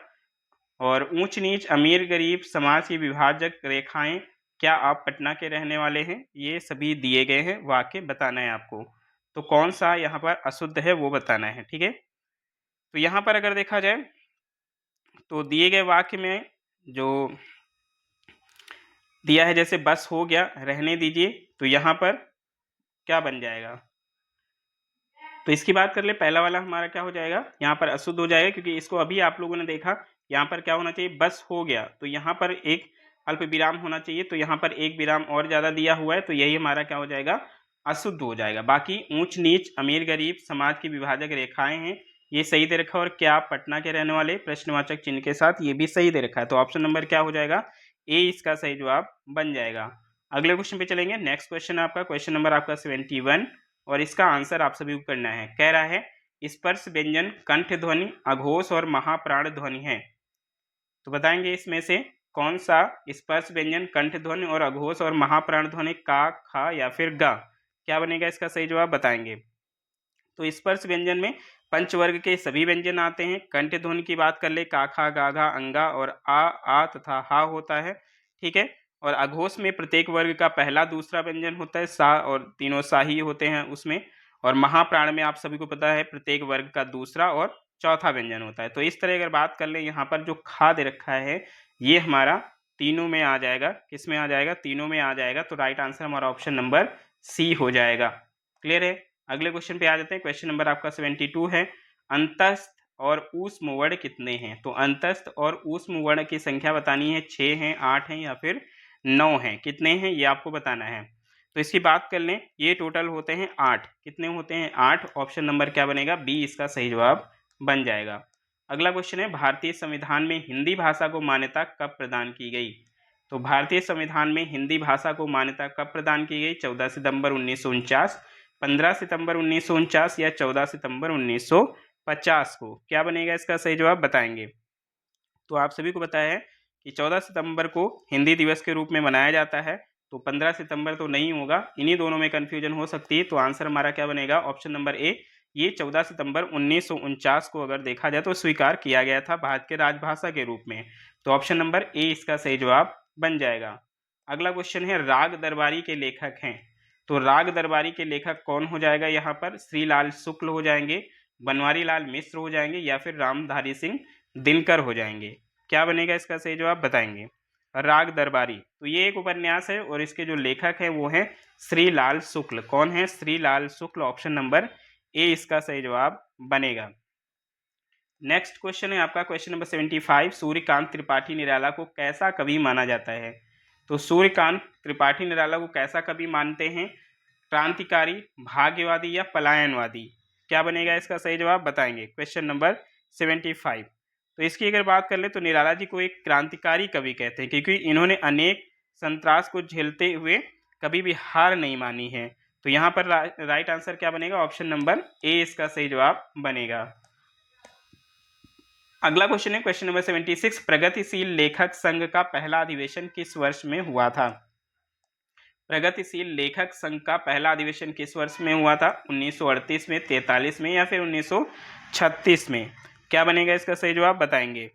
S1: और ऊंच नीच, अमीर गरीब, समाज की विभाजक रेखाएं, क्या आप पटना के रहने वाले हैं, ये सभी दिए गए हैं, वाक्य बताना है आपको। तो कौन सा यहाँ पर अशुद्ध है वो बताना है, ठीक है। तो यहाँ पर अगर देखा जाए तो दिए गए वाक्य में जो दिया है, जैसे बस हो गया रहने दीजिए, तो यहाँ पर क्या बन जाएगा? तो इसकी बात कर ले, पहला वाला हमारा क्या हो जाएगा? यहाँ पर अशुद्ध हो जाएगा, क्योंकि इसको अभी आप लोगों ने देखा यहाँ पर क्या होना चाहिए? बस हो गया, तो यहाँ पर एक अल्प विराम होना चाहिए, तो यहाँ पर एक विराम और ज्यादा दिया हुआ है, तो यही हमारा क्या हो जाएगा? अशुद्ध हो जाएगा। बाकी ऊंच नीच, अमीर गरीब, समाज की विभाजक रेखाएं हैं, ये सही दे रखा है। और क्या आप पटना के रहने वाले, प्रश्नवाचक चिन्ह के साथ, ये भी सही दे रखा है। तो ऑप्शन नंबर क्या हो जाएगा? ए इसका सही जवाब बन जाएगा। अगले क्वेश्चन पे चलेंगे। नेक्स्ट क्वेश्चन आपका क्वेश्चन नंबर आपका 71 और इसका आंसर आप सभी को करना है। कह रहा है स्पर्श व्यंजन कंठ ध्वनि, अघोष और महाप्राण ध्वनि है। तो बताएंगे इसमें से कौन सा स्पर्श व्यंजन कंठ ध्वनि और अघोष और महाप्राण ध्वनि, का, खा या फिर गा। क्या बनेगा इसका सही जवाब बताएंगे। तो स्पर्श व्यंजन में पंचवर्ग के सभी व्यंजन आते हैं। कंठ ध्वनि की बात कर ले, का, खा, गा, घा, अंगा और आ तथा हा होता है, ठीक है। और अघोष में प्रत्येक वर्ग का पहला दूसरा व्यंजन होता है, सा, और तीनों सा ही होते हैं उसमें। और महाप्राण में आप सभी को पता है प्रत्येक वर्ग का दूसरा और चौथा व्यंजन होता है। तो इस तरह अगर बात कर ले, यहाँ पर जो खा दे रखा है ये हमारा तीनों में आ जाएगा। किस में आ जाएगा? तीनों में आ जाएगा। तो राइट आंसर हमारा ऑप्शन नंबर सी हो जाएगा। क्लियर है। अगले क्वेश्चन पे आ जाते हैं। क्वेश्चन नंबर आपका 72 है, अंतस्थ और ऊष्म वर्ण कितने हैं। तो अंतस्थ और ऊष्म वर्ण की संख्या बतानी है, 6 हैं, 8 हैं या फिर 9 हैं। कितने हैं ये आपको बताना है। तो इसकी बात कर लें, ये टोटल होते हैं 8। कितने होते हैं? 8। ऑप्शन नंबर क्या बनेगा? बी इसका सही जवाब बन जाएगा। अगला क्वेश्चन है, भारतीय संविधान में हिंदी भाषा को मान्यता कब प्रदान की गई। तो भारतीय संविधान में हिंदी भाषा को मान्यता कब प्रदान की गई? 14 सितंबर 1949, 15 सितंबर 1949 या 14 सितंबर 1950 को। क्या बनेगा इसका सही जवाब बताएंगे। तो आप सभी को पता है कि 14 सितंबर को हिंदी दिवस के रूप में मनाया जाता है, तो 15 सितंबर तो नहीं होगा, इन्हीं दोनों में कन्फ्यूजन हो सकती है। तो आंसर हमारा क्या बनेगा? ऑप्शन नंबर ए, ये 14 सितंबर 1949 को अगर देखा जाए तो स्वीकार किया गया था भारत के राजभाषा के रूप में। तो ऑप्शन नंबर ए इसका सही जवाब बन जाएगा। अगला क्वेश्चन है, राग दरबारी के लेखक हैं। तो राग दरबारी के लेखक कौन हो जाएगा? यहाँ पर श्रीलाल शुक्ल हो जाएंगे, बनवारी लाल मिश्र हो जाएंगे या फिर रामधारी सिंह दिनकर हो जाएंगे। क्या बनेगा इसका सही जवाब बताएंगे। राग दरबारी, तो ये एक उपन्यास है और इसके जो लेखक हैं वो हैं श्रीलाल शुक्ल। कौन है? श्रीलाल शुक्ल। ऑप्शन नंबर ए इसका सही जवाब बनेगा। नेक्स्ट क्वेश्चन है आपका क्वेश्चन नंबर 75, सूर्यकांत त्रिपाठी निराला को कैसा कवि माना जाता है। तो सूर्यकांत त्रिपाठी निराला को कैसा कवि मानते हैं? क्रांतिकारी, भाग्यवादी या पलायनवादी। क्या बनेगा इसका सही जवाब बताएंगे। Question number 75। तो इसकी अगर बात कर ले तो निराला जी को एक क्रांतिकारी कवि कहते हैं, क्योंकि इन्होंने अनेक संत्रास को झेलते हुए कभी भी हार नहीं मानी है। तो यहाँ पर राइट आंसर क्या बनेगा, ऑप्शन नंबर ए इसका सही जवाब बनेगा। अगला क्वेश्चन है क्वेश्चन नंबर 76। प्रगतिशील लेखक संघ का पहला अधिवेशन किस वर्ष में हुआ था। प्रगतिशील लेखक संघ का पहला अधिवेशन किस वर्ष में हुआ था, 1938 में, 43 में या फिर 1936 में। क्या बनेगा इसका सही जवाब बताएंगे।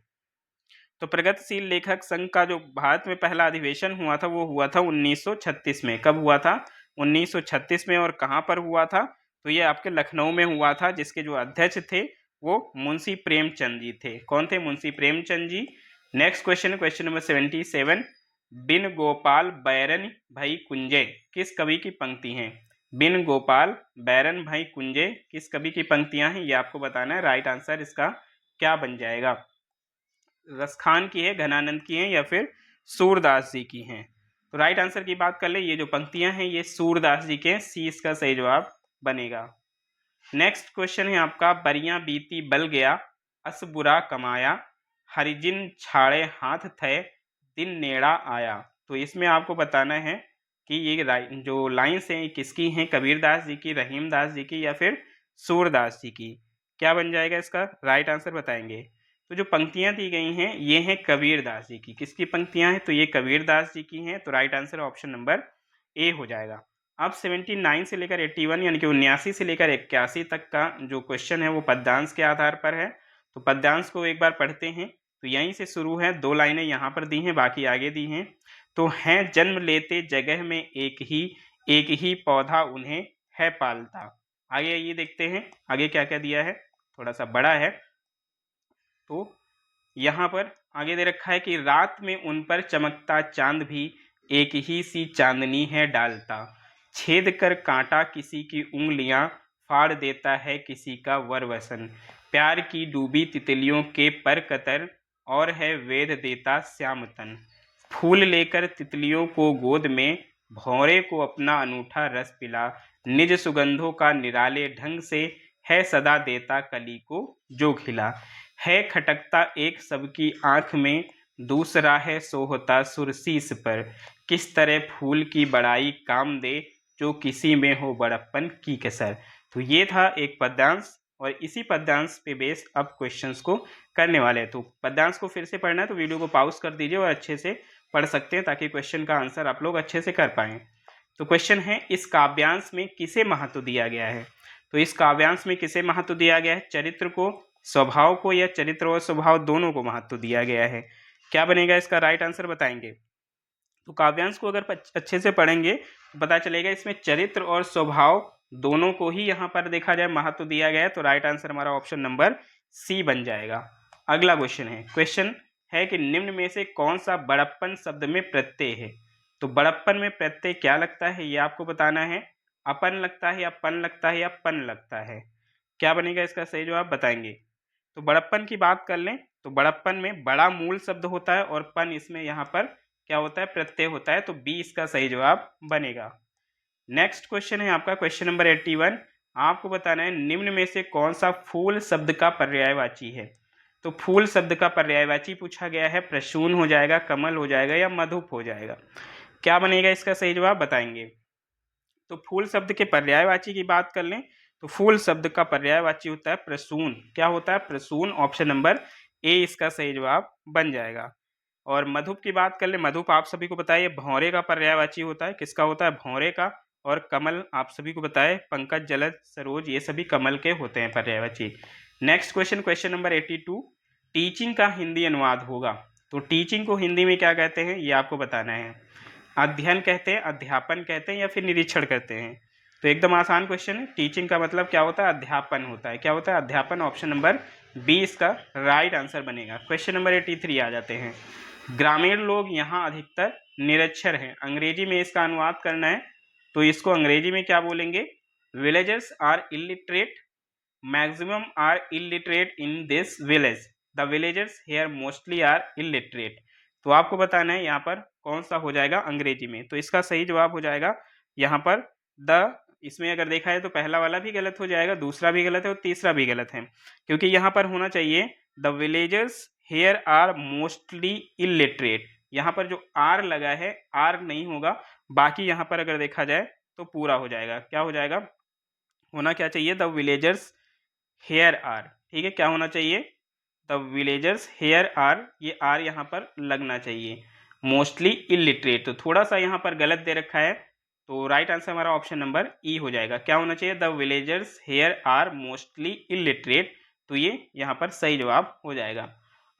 S1: तो प्रगतिशील लेखक संघ का जो भारत में पहला अधिवेशन हुआ था वो हुआ था 1936 में। कब हुआ था, 1936 में। और कहाँ पर हुआ था, तो ये आपके लखनऊ में हुआ था, जिसके जो अध्यक्ष थे वो मुंशी प्रेमचंद जी थे। कौन थे, Munshi Premchand ji. Next question, question number 77। बिन गोपाल बैरन भई कुंजे किस कवि की पंक्ति हैं। बिन गोपाल बैरन भई कुंजे किस कवि की पंक्तियां हैं, ये आपको बताना है। राइट आंसर इसका क्या बन जाएगा, रसखान की है, घनानंद की है या फिर सूरदास जी की हैं। तो राइट आंसर की बात कर ले, ये जो पंक्तियां हैं ये सूरदास जी के, सी इसका सही जवाब बनेगा। नेक्स्ट क्वेश्चन है आपका, बरिया बीती बल गया अस बुरा कमाया हरिजिन छाड़े हाथ थे दिन नेड़ा आया। तो इसमें आपको बताना है कि ये जो लाइन्स हैं किसकी हैं, कबीरदास जी की, रहीमदास जी की या फिर सूरदास जी की। क्या बन जाएगा इसका, राइट आंसर बताएंगे। तो जो पंक्तियां दी गई हैं ये हैं कबीरदास जी की। किसकी पंक्तियां हैं, तो ये कबीरदास जी की हैं। तो right answer option number A हो जाएगा। अब 79 से लेकर 81 यानी कि 79 से लेकर 81 तक का जो क्वेश्चन है वो पद्यांश के आधार पर है। तो पद्यांश को एक बार पढ़ते हैं। तो यहीं से शुरू है, 2 लाइनें यहाँ पर दी हैं, बाकी आगे दी हैं। तो हैं जन्म लेते जगह में एक ही पौधा उन्हें है पालता। आगे ये देखते हैं आगे क्या क्या दिया है, थोड़ा सा बड़ा है। तो यहाँ पर आगे दे रखा है कि रात में उन पर चमकता चांद भी एक ही सी चांदनी है डालता, छेद कर कांटा किसी की उंगलियां फाड़ देता है किसी का वरवसन, प्यार की डूबी तितलियों के पर कतर और है वेद देता श्याम तन, फूल लेकर तितलियों को गोद में भौरे को अपना अनूठा रस पिला, निज सुगंधों का निराले ढंग से है सदा देता कली को जो खिला, है खटकता एक सबकी आंख में दूसरा है सोहता सुरसीस पर, किस तरह फूल की बड़ाई काम दे जो किसी में हो बड़प्पन की कसर। तो ये था एक पद्यांश और इसी पद्यांश पे बेस अब क्वेश्चंस को करने वाले हैं। तो पद्यांश को फिर से पढ़ना है तो वीडियो को पॉज कर दीजिए और अच्छे से पढ़ सकते हैं ताकि क्वेश्चन का आंसर आप लोग अच्छे से कर पाएं। तो क्वेश्चन है, इस काव्यांश में किसे महत्व दिया गया है। तो इस काव्यांश में किसे महत्व दिया गया है, चरित्र को, स्वभाव को या चरित्र और स्वभाव दोनों को महत्व दिया गया है। क्या बनेगा इसका राइट आंसर बताएंगे। तो काव्यांश को अगर अच्छे से पढ़ेंगे तो पता चलेगा इसमें चरित्र और स्वभाव दोनों को ही यहाँ पर देखा जाए महत्व दिया गया है। तो राइट आंसर हमारा ऑप्शन नंबर सी बन जाएगा। अगला क्वेश्चन है, क्वेश्चन है कि निम्न में से कौन सा बड़प्पन शब्द में प्रत्यय है। तो बड़प्पन में प्रत्यय क्या लगता है ये आपको बताना है, अपन लगता है या पन लगता है या पन लगता है। क्या बनेगा इसका सही जवाब बताएंगे। तो बड़प्पन की बात कर लें तो बड़प्पन में बड़ा मूल शब्द होता है और पन इसमें यहाँ पर क्या होता है, प्रत्यय होता है। तो बी इसका सही जवाब बनेगा। नेक्स्ट क्वेश्चन है आपका क्वेश्चन नंबर 81। आपको बताना है निम्न में से कौन सा फूल शब्द का पर्यायवाची है। तो फूल शब्द का पर्यायवाची पूछा गया है, प्रसून हो जाएगा, कमल हो जाएगा या मधुप हो जाएगा। क्या बनेगा इसका सही जवाब बताएंगे। तो फूल शब्द के पर्यायवाची की बात कर लें तो फूल शब्द का पर्यायवाची होता है प्रसून। क्या होता है, प्रसून। ऑप्शन नंबर ए इसका सही जवाब बन जाएगा। और मधुप की बात कर ले, मधुप आप सभी को बताइए भौरे का पर्यायवाची होता है। किसका होता है, भौरे का। और कमल आप सभी को बताए पंकज, जलद, सरोज, ये सभी कमल के होते हैं पर्यायवाची। Next question, question number 82। Teaching का हिंदी अनुवाद होगा। तो टीचिंग को हिंदी में क्या कहते हैं ये आपको बताना है। अध्ययन कहते हैं, अध्यापन कहते हैं या फिर निरीक्षण करते हैं। तो एकदम आसान क्वेश्चन है। टीचिंग का मतलब क्या होता है, अध्यापन होता है। क्या होता है, अध्यापन। ऑप्शन नंबर बी इसका राइट आंसर बनेगा। क्वेश्चन नंबर 83 आ जाते हैं। ग्रामीण लोग यहाँ अधिकतर निरक्षर हैं, अंग्रेजी में इसका अनुवाद करना है तो इसको अंग्रेजी में क्या बोलेंगे, villagers are illiterate, maximum are illiterate in this village, the villagers here mostly are illiterate. तो आपको बताना है यहाँ पर कौन सा हो जाएगा अंग्रेजी में। तो इसका सही जवाब हो जाएगा यहाँ पर द इसमें अगर देखा है तो पहला वाला भी गलत हो जाएगा, दूसरा भी गलत है और तीसरा भी गलत है, क्योंकि यहाँ पर होना चाहिए the villagers here are mostly illiterate. यहाँ पर जो आर लगा है, आर नहीं होगा, बाकी यहाँ पर अगर देखा जाए तो पूरा हो जाएगा। क्या हो जाएगा, होना क्या चाहिए, द विलेजर्स हेयर आर। ठीक है, क्या होना चाहिए, द विलेजर्स हेयर आर, ये आर यहाँ पर लगना चाहिए। मोस्टली इलिटरेट, तो थोड़ा सा यहाँ पर गलत दे रखा है, तो राइट आंसर हमारा ऑप्शन नंबर ई हो जाएगा। क्या होना चाहिए, the villagers here are mostly illiterate, तो ये यहाँ पर सही जवाब हो जाएगा।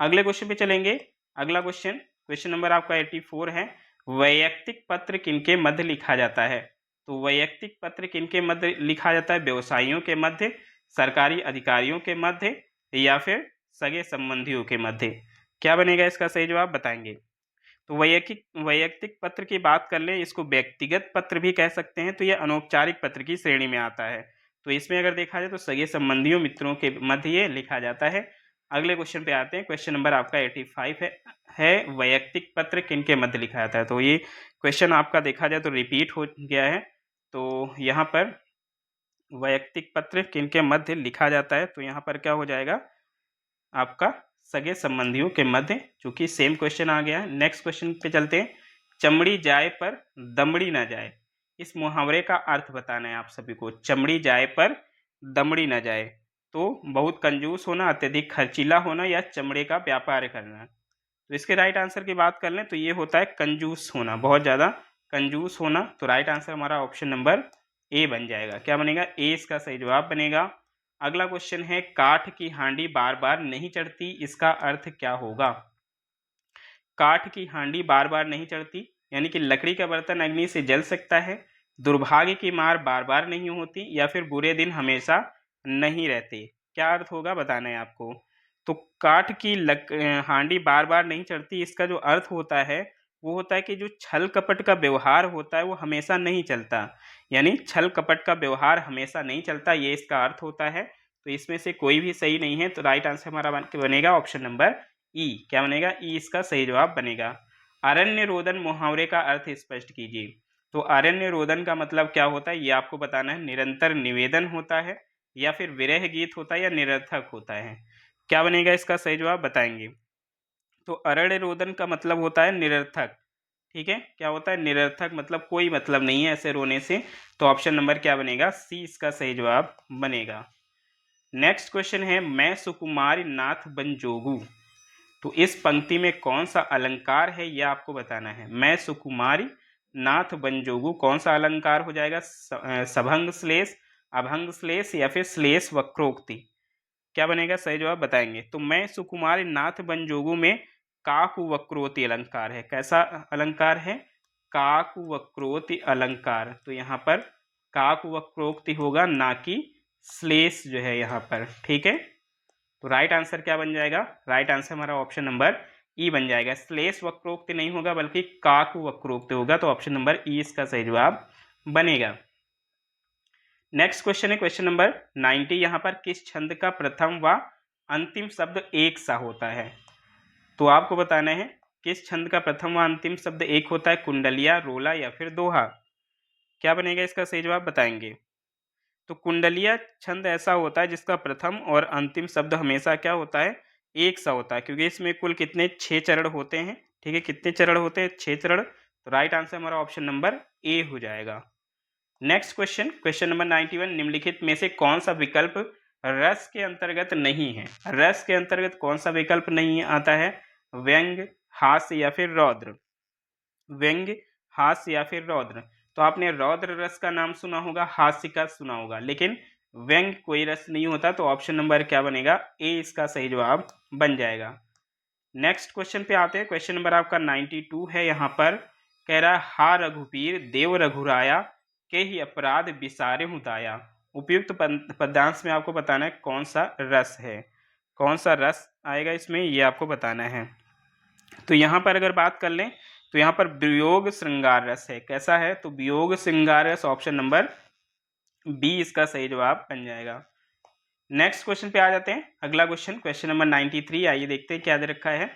S1: अगले क्वेश्चन पे चलेंगे। अगला क्वेश्चन, क्वेश्चन नंबर आपका 84 है, वैयक्तिक पत्र किनके मध्य लिखा जाता है। तो वैयक्तिक पत्र किनके मध्य लिखा जाता है, व्यवसायियों के मध्य, सरकारी अधिकारियों के मध्य, या फिर सगे संबंधियों के मध्य। क्या बनेगा इसका सही जवाब, बताएंगे। तो वैयक्तिक वैयक्तिक पत्र की बात कर लें, इसको व्यक्तिगत पत्र भी कह सकते हैं, तो यह अनौपचारिक पत्र की श्रेणी में आता है। तो इसमें अगर देखा जाए तो सगे संबंधियों मित्रों के मध्य ये लिखा जाता है। अगले क्वेश्चन पे आते हैं। क्वेश्चन नंबर आपका 85 है वैयक्तिक पत्र किनके मध्य लिखा जाता है। तो ये क्वेश्चन आपका देखा जाए तो रिपीट हो गया है। तो यहाँ पर वैयक्तिक पत्र किनके मध्य लिखा जाता है, तो यहाँ पर क्या हो जाएगा आपका सगे संबंधियों के मध्य, चूंकि सेम क्वेश्चन आ गया है। नेक्स्ट क्वेश्चन पे चलते हैं। चमड़ी जाए पर दमड़ी ना जाए, इस मुहावरे का अर्थ बताना है आप सभी को। चमड़ी जाए पर दमड़ी ना जाए, तो बहुत कंजूस होना, अत्यधिक खर्चीला होना, या चमड़े का व्यापार करना। तो इसके राइट आंसर की बात कर लें तो ये होता है कंजूस होना, बहुत ज़्यादा कंजूस होना। तो राइट आंसर हमारा ऑप्शन नंबर ए बन जाएगा। क्या बनेगा, ए इसका सही जवाब बनेगा। अगला क्वेश्चन है, काठ की हांडी बार बार नहीं चढ़ती, इसका अर्थ क्या होगा। काठ की हांडी बार बार नहीं चढ़ती, यानी कि लकड़ी का बर्तन अग्नि से जल सकता है, दुर्भाग्य की मार बार बार नहीं होती, या फिर बुरे दिन हमेशा नहीं रहते। क्या अर्थ होगा बताना है आपको। तो काठ की हांडी बार बार नहीं चढ़ती, इसका जो अर्थ होता है वो होता है कि जो छल कपट का व्यवहार होता है वो हमेशा नहीं चलता, यानी छल कपट का व्यवहार हमेशा नहीं चलता, ये इसका अर्थ होता है। तो इसमें से कोई भी सही नहीं है, तो राइट आंसर हमारा बनेगा ऑप्शन नंबर ई। क्या बनेगा, ई इसका सही जवाब बनेगा। अरण्य रोदन मुहावरे का अर्थ स्पष्ट कीजिए। तो अरण्य रोदन का मतलब क्या होता है ये आपको बताना है। निरंतर निवेदन होता है, या फिर विरह गीत होता है, या निरर्थक होता है। क्या बनेगा इसका सही जवाब, बताएंगे। तो अरण्य रोदन का मतलब होता है निरर्थक। ठीक है, क्या होता है, निरर्थक, मतलब कोई मतलब नहीं है ऐसे रोने से। तो ऑप्शन नंबर क्या बनेगा, सी इसका सही जवाब बनेगा। नेक्स्ट क्वेश्चन है, मैं सुकुमारी नाथ बन जोगू, तो इस पंक्ति में कौन सा अलंकार है यह आपको बताना है। मैं सुकुमारी नाथ बन जोगू, कौन सा अलंकार हो जाएगा, सभंग श्लेष, अभंग श्लेष, या फिर श्लेष वक्रोक्ति। क्या बनेगा सही जवाब, बताएंगे। तो मैं सुकुमारी नाथ बन जोगू में काकु वक्रोति अलंकार है। कैसा अलंकार है, काकु वक्रोति अलंकार। तो यहाँ पर काकु वक्रोक्ति होगा, ना कि श्लेष जो है यहाँ पर। ठीक है, तो राइट आंसर क्या बन जाएगा, राइट आंसर हमारा ऑप्शन नंबर ई बन जाएगा। श्लेष वक्रोक्ति नहीं होगा बल्कि काकु वक्रोक्ति होगा, तो ऑप्शन नंबर ई इसका सही जवाब बनेगा। नेक्स्ट क्वेश्चन है क्वेश्चन नंबर 90। यहाँ पर किस छंद का प्रथम व अंतिम शब्द एक सा होता है। तो आपको बताना है किस छंद का प्रथम व अंतिम शब्द एक होता है, कुंडलिया, रोला, या फिर दोहा। क्या बनेगा इसका सही जवाब, बताएंगे। तो कुंडलिया छंद ऐसा होता है जिसका प्रथम और अंतिम शब्द हमेशा क्या होता है, एक सा होता है, क्योंकि इसमें कुल कितने 6 चरण होते हैं। ठीक है, कितने चरण होते हैं, 6 चरण। तो राइट आंसर हमारा ऑप्शन नंबर ए हो जाएगा। Next question, question number 91। निम्नलिखित में से कौन सा विकल्प रस के अंतर्गत नहीं है। रस के अंतर्गत कौन सा विकल्प नहीं आता है, व्यंग, हास्य, या फिर रौद्र। व्यंग, हास्य, या फिर रौद्र। तो आपने रौद्र रस का नाम सुना होगा, हास्य का सुना होगा, लेकिन व्यंग कोई रस नहीं होता। तो ऑप्शन नंबर क्या बनेगा, ए इसका सही जवाब बन जाएगा। नेक्स्ट क्वेश्चन पे आते हैं। क्वेश्चन नंबर आपका 92 है। यहाँ पर कह रहा है, हा रघुपीर देव रघुराया के ही अपराध विसारे हूँ दाया। उपयुक्त पद्यांश में आपको बताना है कौन सा रस है, कौन सा रस आएगा इसमें, ये आपको बताना है। तो यहाँ पर अगर बात कर लें तो यहाँ पर वियोग श्रृंगार रस है। कैसा है, तो वियोग श्रृंगार रस, ऑप्शन नंबर बी इसका सही जवाब बन जाएगा। नेक्स्ट क्वेश्चन पे आ जाते हैं। अगला क्वेश्चन, क्वेश्चन नंबर 93। आइए देखते हैं क्या दे रखा है।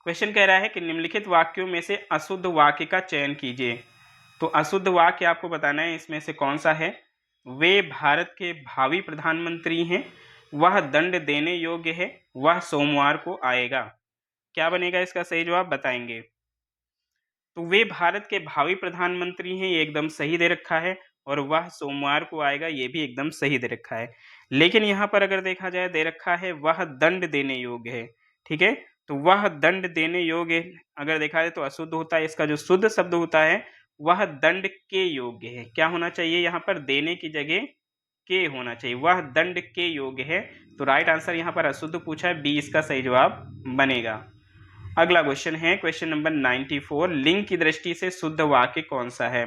S1: क्वेश्चन कह रहा है कि निम्नलिखित वाक्यों में से अशुद्ध वाक्य का चयन कीजिए। तो अशुद्ध वाक्य आपको बताना है इसमें से कौन सा है। वे भारत के भावी प्रधानमंत्री हैं, वह दंड देने योग्य है, वह सोमवार को आएगा। क्या बनेगा इसका सही जवाब बताएंगे। तो वे भारत के भावी प्रधानमंत्री हैं, ये एकदम सही दे रखा है, और वह सोमवार को आएगा, ये भी एकदम सही दे रखा है। लेकिन यहाँ पर अगर देखा जाए दे रखा है वह दंड देने योग्य है। ठीक है, तो वह दंड देने योग्य अगर देखा जाए तो अशुद्ध होता है, इसका जो शुद्ध शब्द होता है वह दंड के योग्य है। क्या होना चाहिए यहाँ पर, देने की जगह के होना चाहिए, वह दंड के योग्य है। तो राइट आंसर यहाँ पर अशुद्ध पूछा है, बी इसका सही जवाब बनेगा। अगला क्वेश्चन है क्वेश्चन नंबर 94। लिंग की दृष्टि से शुद्ध वाक्य कौन सा है।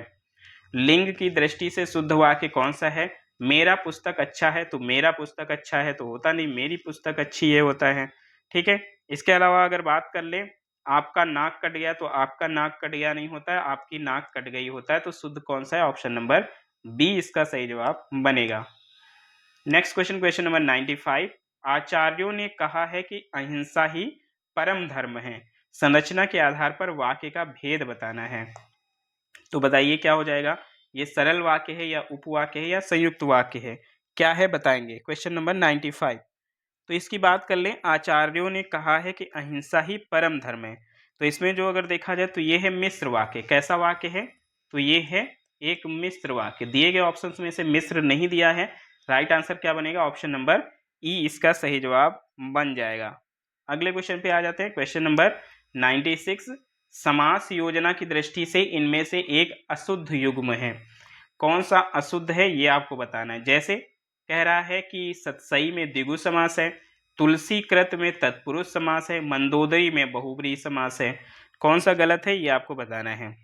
S1: लिंग की दृष्टि से शुद्ध वाक्य कौन सा है। मेरा पुस्तक अच्छा है तो मेरा पुस्तक अच्छा है तो होता नहीं, मेरी पुस्तक अच्छी है होता है। ठीक है, इसके अलावा अगर बात कर ले, आपका नाक कट गया तो आपका नाक कट गया नहीं होता है, आपकी नाक कट गई होता है। तो शुद्ध कौन सा है, ऑप्शन नंबर बी इसका सही जवाब बनेगा। Next question, question number 95। आचार्यों ने कहा है कि अहिंसा ही परम धर्म है, संरचना के आधार पर वाक्य का भेद बताना है। तो बताइए क्या हो जाएगा, ये सरल वाक्य है या उपवाक्य है या संयुक्त वाक्य है, क्या है बताएंगे। Question number 95। तो इसकी बात कर लें, आचार्यों ने कहा है कि अहिंसा ही परम धर्म है। तो इसमें जो अगर देखा जाए तो ये है मिश्र वाक्य। कैसा वाक्य है, तो ये है एक मिश्र वाक्य। दिए गए ऑप्शंस में से मिश्र नहीं दिया है, राइट आंसर क्या बनेगा, ऑप्शन नंबर ई इसका सही जवाब बन जाएगा। अगले क्वेश्चन पे आ जाते हैं, क्वेश्चन नंबर 96। समास योजना की दृष्टि से इनमें से एक अशुद्ध युग्म है, कौन सा अशुद्ध है ये आपको बताना है। जैसे कह रहा है कि सतसई में द्विगु समास है, तुलसी कृत में तत्पुरुष समास है, मंदोदरी में बहुब्रीहि समास है, कौन सा गलत है ये आपको बताना है।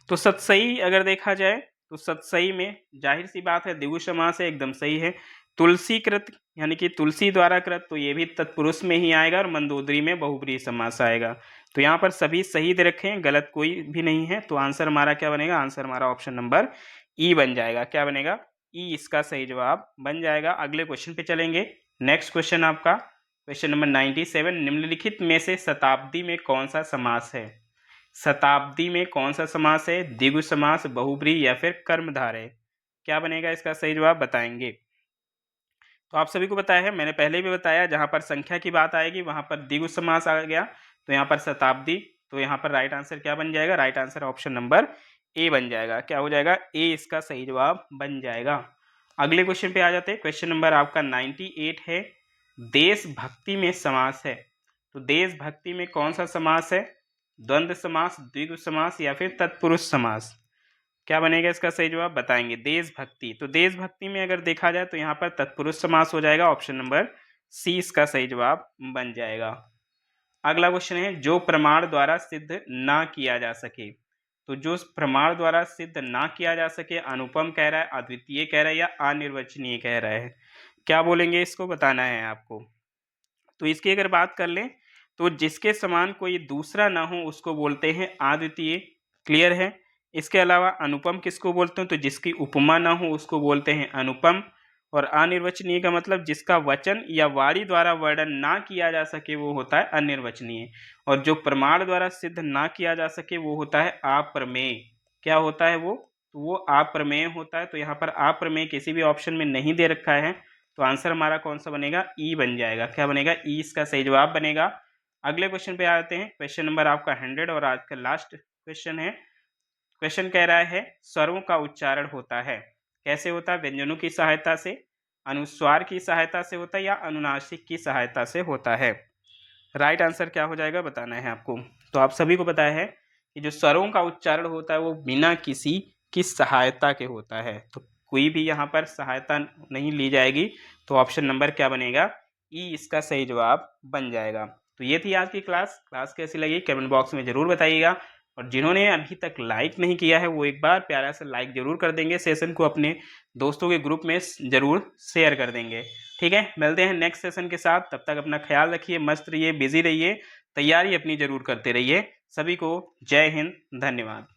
S1: तो सतसई अगर देखा जाए तो सतसई में जाहिर सी बात है द्विगु समास है, एकदम सही है। तुलसी कृत यानी कि तुलसी द्वारा कृत, तो ये भी तत्पुरुष में ही आएगा, और मंदोदरी में बहुब्रीहि समास आएगा। तो यहाँ पर सभी सही दे रखे हैं, गलत कोई भी नहीं है। तो आंसर हमारा क्या बनेगा, आंसर हमारा ऑप्शन नंबर ई बन जाएगा। क्या बनेगा, ई इसका सही जवाब बन जाएगा। अगले क्वेश्चन पे चलेंगे। नेक्स्ट क्वेश्चन आपका क्वेश्चन नंबर 97। निम्नलिखित में से शताब्दी में कौन सा समास है। शताब्दी में कौन सा समास है, द्विगु समास, बहुब्रीहि या फिर कर्मधारय, क्या बनेगा इसका सही जवाब बताएंगे। तो आप सभी को बताया है, मैंने पहले भी बताया, जहां पर संख्या की बात आएगी वहां पर द्विगु समास आ गया, तो यहाँ पर शताब्दी, तो यहाँ पर राइट आंसर क्या बन जाएगा, right answer option number A बन जाएगा। क्या हो जाएगा, ए इसका सही जवाब बन जाएगा। अगले क्वेश्चन पे आ जाते हैं, क्वेश्चन नंबर आपका 98 है। देशभक्ति में समास है, तो देशभक्ति में कौन सा समास है, द्वंद्व समास, द्विगु समास या फिर तत्पुरुष समास, क्या बनेगा इसका सही जवाब बताएंगे। देशभक्ति, तो देशभक्ति में अगर देखा जाए तो यहाँ पर तत्पुरुष समास हो जाएगा, ऑप्शन नंबर सी इसका सही जवाब बन जाएगा। अगला क्वेश्चन है, जो प्रमाण द्वारा सिद्ध ना किया जा सके, तो जो प्रमाण द्वारा सिद्ध ना किया जा सके, अनुपम कह रहा है, अद्वितीय कह रहा है या अनिर्वचनीय कह रहा है, क्या बोलेंगे इसको बताना है आपको। तो इसकी अगर बात कर लें तो जिसके समान कोई दूसरा ना हो उसको बोलते हैं अद्वितीय, क्लियर है। इसके अलावा अनुपम किसको बोलते हैं, तो जिसकी उपमा ना हो उसको बोलते हैं अनुपम, और अनिर्वचनीय का मतलब जिसका वचन या वाणी द्वारा वर्णन ना किया जा सके वो होता है अनिर्वचनीय, और जो प्रमाण द्वारा सिद्ध ना किया जा सके वो होता है अप्रमेय। क्या होता है वो, तो वो अप्रमेय होता है। तो यहाँ पर अप्रमेय किसी भी ऑप्शन में नहीं दे रखा है, तो आंसर हमारा कौन सा बनेगा, ई बन जाएगा। क्या बनेगा, ई इसका सही जवाब बनेगा। अगले क्वेश्चन पे आते हैं, क्वेश्चन नंबर आपका 100 और आज का लास्ट क्वेश्चन है। क्वेश्चन कह रहा है स्वरों का उच्चारण होता है, कैसे होता है, व्यंजनों की सहायता से, अनुस्वार की सहायता से होता है या अनुनासिक की सहायता से होता है। राइट आंसर क्या हो जाएगा बताना है आपको। तो आप सभी को पता है कि जो स्वरों का उच्चारण होता है वो बिना किसी की सहायता के होता है, तो कोई भी यहाँ पर सहायता नहीं ली जाएगी। तो ऑप्शन नंबर क्या बनेगा, ई इसका सही जवाब बन जाएगा। तो ये थी आज की क्लास कैसी लगी कमेंट बॉक्स में ज़रूर बताइएगा, और जिन्होंने अभी तक लाइक नहीं किया है वो एक बार प्यारा सा लाइक जरूर कर देंगे, सेशन को अपने दोस्तों के ग्रुप में जरूर शेयर कर देंगे। ठीक है, मिलते हैं नेक्स्ट सेशन के साथ, तब तक अपना ख्याल रखिए, मस्त रहिए, बिजी रहिए, तैयारी अपनी जरूर करते रहिए। सभी को जय हिंद, धन्यवाद।